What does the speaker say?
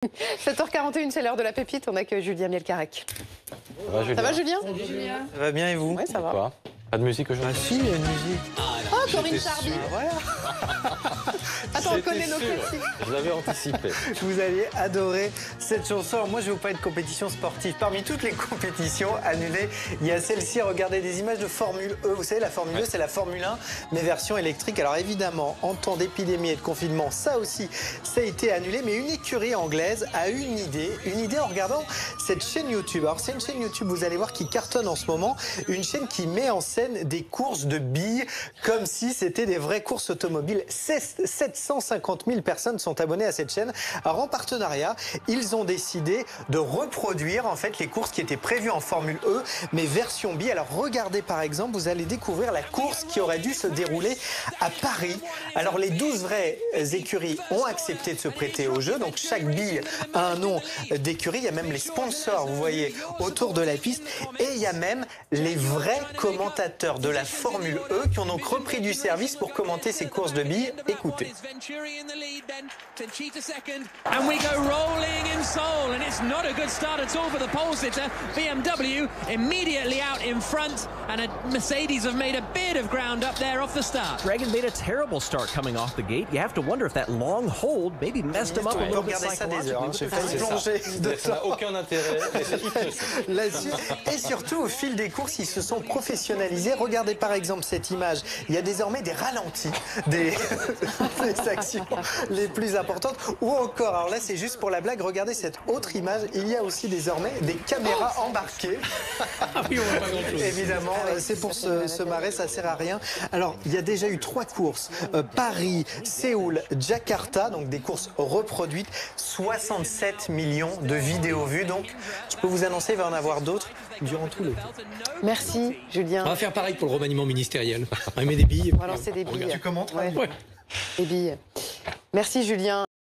7h41, c'est l'heure de la pépite. On accueille Julien Mielcarrec. Ça va, Julien? Ça va, Julien? Salut, Julien. Ça va bien et vous? Oui, ça va. Quoi? Pas de musique aujourd'hui? Ah si, il y a une musique. Oh, Corinne Charby. Voilà. Attends, on J'étais connaît nos sûr. classiques. Je l'avais anticipé. Vous allez adorer cette chanson. Alors moi, je vais vous parler de compétition sportive. Parmi toutes les compétitions annulées, il y a celle-ci. Regardez des images de Formule E. Vous savez, la Formule E, c'est la Formule 1, mais version électrique. Alors évidemment, en temps d'épidémie et de confinement, ça aussi, ça a été annulé. Mais une écurie anglaise a eu une idée en regardant cette chaîne YouTube. Alors c'est une chaîne YouTube, vous allez voir, qui cartonne en ce moment. Une chaîne qui met en scène des courses de billes comme si c'était des vraies courses automobiles. 750 000 personnes sont abonnées à cette chaîne. Alors en partenariat, ils ont décidé de reproduire en fait les courses qui étaient prévues en Formule E, mais version billes. Alors regardez par exemple, vous allez découvrir la course qui aurait dû se dérouler à Paris. Alors les 12 vraies écuries ont accepté de se prêter au jeu. Donc chaque bille a un nom d'écurie. Il y a même les sponsors, vous voyez, autour de la piste. Et il y a même les vrais commentateurs de la Formule E qui ont donc repris du service pour commenter ces courses de billes. Écoutez. And we go rolling in Seoul, and it's not a good start at all for the pole sitter. BMW immediately out in front, and a Mercedes have made a bit of ground up there off the start. Dragon made a terrible start coming off the gate. You have to wonder if that long hold maybe messed him up a little bit Regardez ça des heures, hein. J'ai failli plonger Ça n'a aucun intérêt. là-dessus. Et surtout, au fil des courses, ils se sont professionnalisés. Regardez par exemple cette image. Il y a désormais des ralentis, des actions les plus importantes. Ou encore, alors là c'est juste pour la blague, regardez cette autre image. Il y a aussi désormais des caméras embarquées. Évidemment, c'est pour se marrer, ça sert à rien. Alors, il y a déjà eu 3 courses. Paris, Séoul, Jakarta, donc des courses reproduites. 67 millions de vidéos vues. Donc, je peux vous annoncer, il va y en avoir d'autres durant tout l'été. Merci, Julien. On va faire pareil pour le remaniement ministériel. On met des billes. On va lancer des billes. Tu commentes? Ouais. Des billes. Merci, Julien.